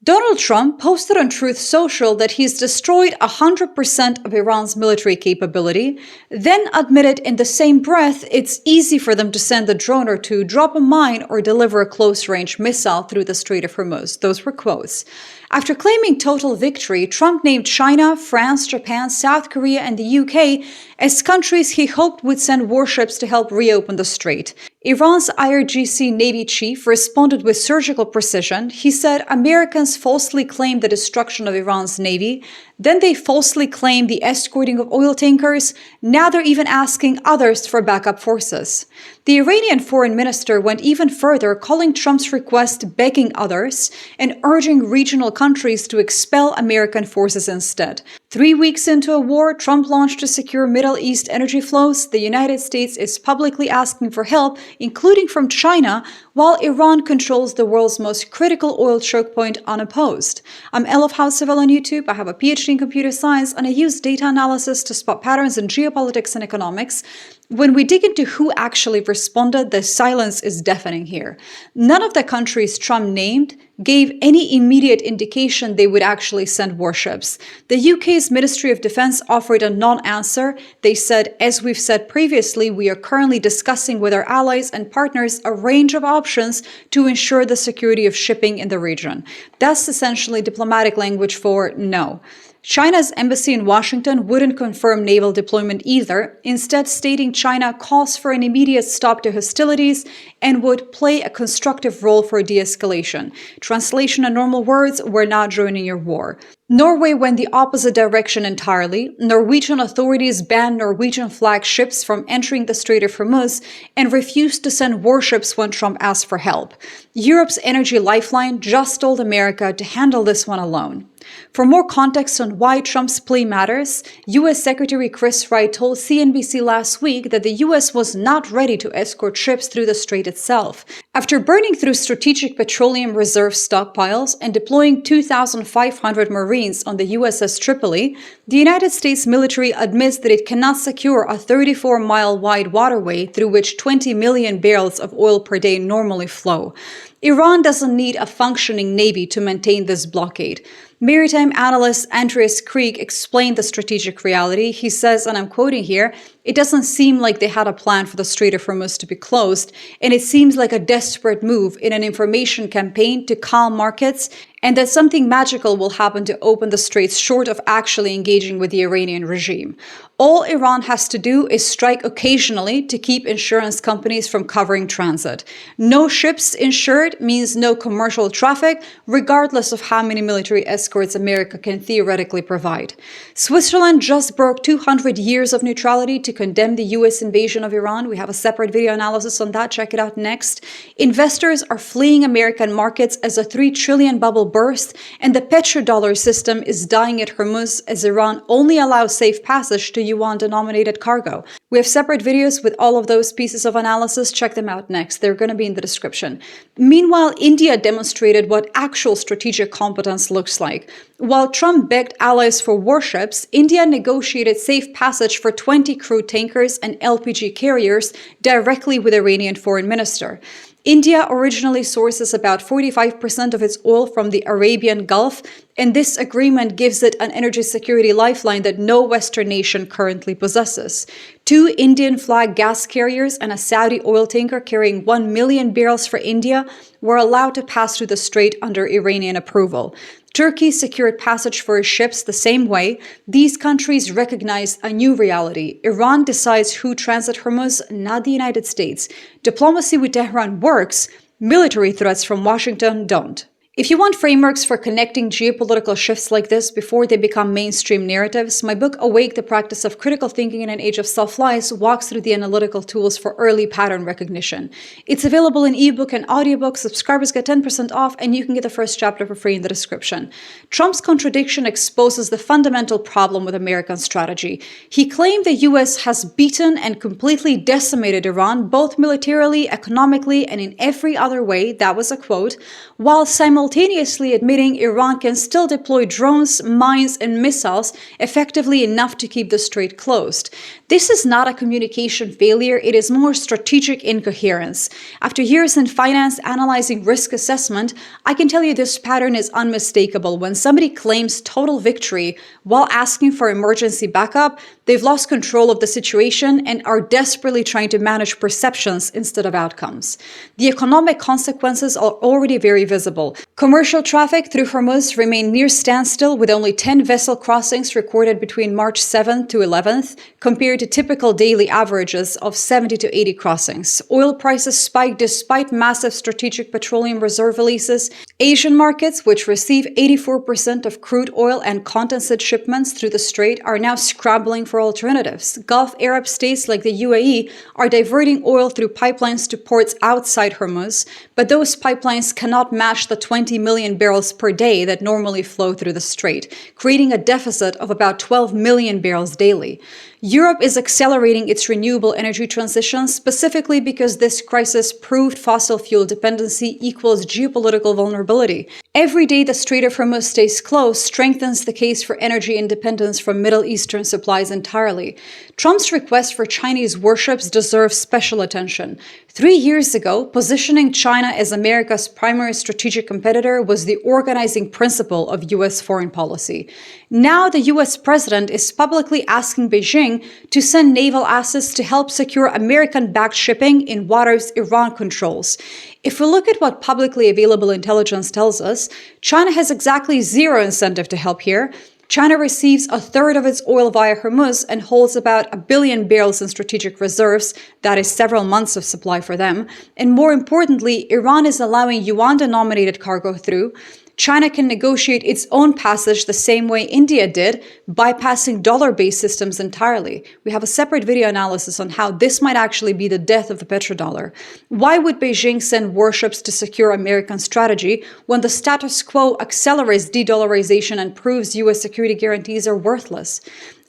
Donald Trump posted on Truth Social that he's destroyed 100% of Iran's military capability, then admitted in the same breath it's easy for them to send a drone or two, drop a mine, or deliver a close-range missile through the Strait of Hormuz. Those were quotes. After claiming total victory, Trump named China, France, Japan, South Korea, and the UK as countries he hoped would send warships to help reopen the strait. Iran's IRGC Navy chief responded with surgical precision. He said Americans falsely claimed the destruction of Iran's navy, then they falsely claimed the escorting of oil tankers, now they're even asking others for backup forces. The Iranian foreign minister went even further, calling Trump's request begging others and urging regional countries to expel American forces instead. 3 weeks into a war Trump launched to secure Middle East energy flows, the United States is publicly asking for help, including from China, while Iran controls the world's most critical oil choke point unopposed. I'm Elif Housevel on YouTube. I have a PhD in computer science, and I use data analysis to spot patterns in geopolitics and economics. When we dig into who actually responded, the silence is deafening here. None of the countries Trump named gave any immediate indication they would actually send warships. The UK's Ministry of Defense offered a non-answer. They said, as we've said previously, we are currently discussing with our allies and partners a range of options to ensure the security of shipping in the region. That's essentially diplomatic language for no. China's embassy in Washington wouldn't confirm naval deployment either, instead stating China calls for an immediate stop to hostilities and would play a constructive role for de-escalation. Translation in normal words, we're not joining your war. Norway went the opposite direction entirely. Norwegian authorities banned Norwegian flag ships from entering the Strait of Hormuz and refused to send warships when Trump asked for help. Europe's energy lifeline just told America to handle this one alone. For more context on why Trump's plea matters, U.S. Secretary Chris Wright told CNBC last week that the U.S. was not ready to escort ships through the strait itself. After burning through strategic petroleum reserve stockpiles and deploying 2,500 Marines on the USS Tripoli, the United States military admits that it cannot secure a 34-mile wide waterway through which 20 million barrels of oil per day normally flow. Iran doesn't need a functioning navy to maintain this blockade. Maritime analyst Andreas Krieg explained the strategic reality. He says, and I'm quoting here, "It doesn't seem like they had a plan for the Strait of Hormuz to be closed, and it seems like a desperate move in an information campaign to calm markets, and that something magical will happen to open the straits short of actually engaging with the Iranian regime. All Iran has to do is strike occasionally to keep insurance companies from covering transit. No ships insured means no commercial traffic, regardless of how many military escorts America can theoretically provide." Switzerland just broke 200 years of neutrality to condemn the U.S. invasion of Iran. We have a separate video analysis on that. Check it out next. Investors are fleeing American markets as a $3 trillion bubble burst, and the petrodollar system is dying at Hormuz as Iran only allows safe passage to yuan-denominated cargo. We have separate videos with all of those pieces of analysis. Check them out next. They're going to be in the description. Meanwhile, India demonstrated what actual strategic competence looks like. While Trump begged allies for warships, India negotiated safe passage for 20 crude tankers and LPG carriers directly with the Iranian foreign minister. India originally sources about 45% of its oil from the Arabian Gulf, and this agreement gives it an energy security lifeline that no Western nation currently possesses. 2 Indian-flagged gas carriers and a Saudi oil tanker carrying 1 million barrels for India were allowed to pass through the strait under Iranian approval. Turkey secured passage for its ships the same way. These countries recognize a new reality. Iran decides who transits Hormuz, not the United States. Diplomacy with Tehran works. Military threats from Washington don't. If you want frameworks for connecting geopolitical shifts like this before they become mainstream narratives, my book Awake, the Practice of Critical Thinking in an Age of Self-Lies walks through the analytical tools for early pattern recognition. It's available in ebook and audiobook. Subscribers get 10% off, and you can get the first chapter for free in the description. Trump's contradiction exposes the fundamental problem with American strategy. He claimed the US has beaten and completely decimated Iran, both militarily, economically, and in every other way, that was a quote, while simultaneously simultaneously admitting Iran can still deploy drones, mines, and missiles effectively enough to keep the strait closed. This is not a communication failure, it is more strategic incoherence. After years in finance analyzing risk assessment, I can tell you this pattern is unmistakable. When somebody claims total victory while asking for emergency backup, they've lost control of the situation and are desperately trying to manage perceptions instead of outcomes. The economic consequences are already very visible. Commercial traffic through Hormuz remained near standstill, with only 10 vessel crossings recorded between March 7th to 11th, compared to typical daily averages of 70 to 80 crossings. Oil prices spiked despite massive strategic petroleum reserve releases. Asian markets, which receive 84% of crude oil and condensate shipments through the strait, are now scrambling for alternatives. Gulf Arab states like the UAE are diverting oil through pipelines to ports outside Hormuz, but those pipelines cannot match the 20 million barrels per day that normally flow through the strait, creating a deficit of about 12 million barrels daily. Europe is accelerating its renewable energy transition specifically because this crisis proved fossil fuel dependency equals geopolitical vulnerability. Every day the Strait of Hormuz stays closed strengthens the case for energy independence from Middle Eastern supplies entirely. Trump's request for Chinese warships deserves special attention. 3 years ago, positioning China as America's primary strategic competitor was the organizing principle of U.S. foreign policy. Now the U.S. president is publicly asking Beijing to send naval assets to help secure American-backed shipping in waters Iran controls. If we look at what publicly available intelligence tells us, China has exactly zero incentive to help here. China receives a third of its oil via Hormuz and holds about 1 billion barrels in strategic reserves. That is several months of supply for them. And more importantly, Iran is allowing yuan-denominated cargo through. China can negotiate its own passage the same way India did, bypassing dollar-based systems entirely. We have a separate video analysis on how this might actually be the death of the petrodollar. Why would Beijing send warships to secure American strategy when the status quo accelerates de-dollarization and proves U.S. security guarantees are worthless?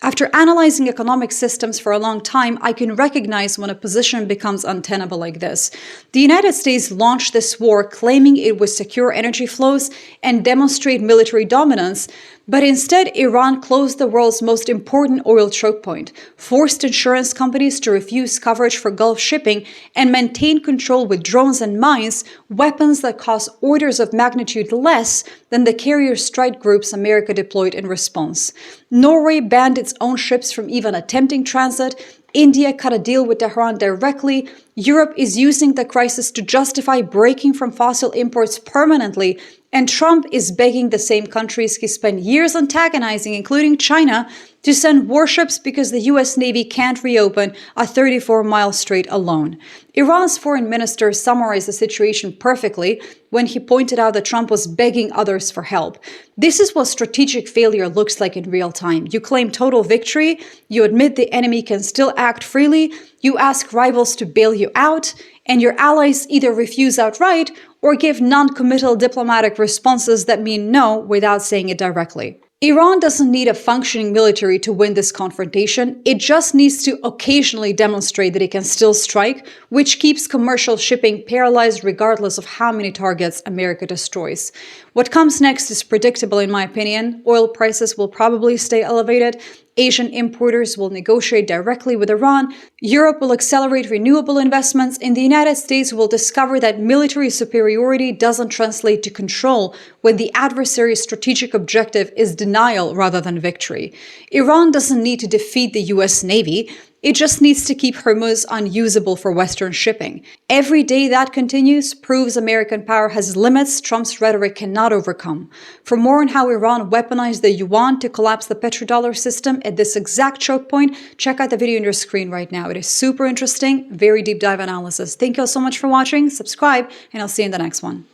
After analyzing economic systems for a long time, I can recognize when a position becomes untenable like this. The United States launched this war claiming it would secure energy flows and demonstrate military dominance, but instead Iran closed the world's most important oil choke point, forced insurance companies to refuse coverage for Gulf shipping, and maintained control with drones and mines, weapons that cost orders of magnitude less than the carrier strike groups America deployed in response. Norway banned its own ships from even attempting transit. India cut a deal with Tehran directly. Europe is using the crisis to justify breaking from fossil imports permanently. And Trump is begging the same countries he spent years antagonizing, including China, to send warships because the U.S. Navy can't reopen a 34-mile strait alone. Iran's foreign minister summarized the situation perfectly when he pointed out that Trump was begging others for help. This is what strategic failure looks like in real time. You claim total victory, you admit the enemy can still act freely, you ask rivals to bail you out, and your allies either refuse outright or give non-committal diplomatic responses that mean no without saying it directly. Iran doesn't need a functioning military to win this confrontation. It just needs to occasionally demonstrate that it can still strike, which keeps commercial shipping paralyzed regardless of how many targets America destroys. What comes next is predictable in my opinion. Oil prices will probably stay elevated. Asian importers will negotiate directly with Iran. Europe will accelerate renewable investments, and the United States will discover that military superiority doesn't translate to control when the adversary's strategic objective is denial rather than victory. Iran doesn't need to defeat the U.S. Navy. It just needs to keep Hormuz unusable for Western shipping. Every day that continues proves American power has limits Trump's rhetoric cannot overcome. For more on how Iran weaponized the yuan to collapse the petrodollar system at this exact choke point, check out the video on your screen right now. It is super interesting, very deep dive analysis. Thank you all so much for watching, subscribe, and I'll see you in the next one.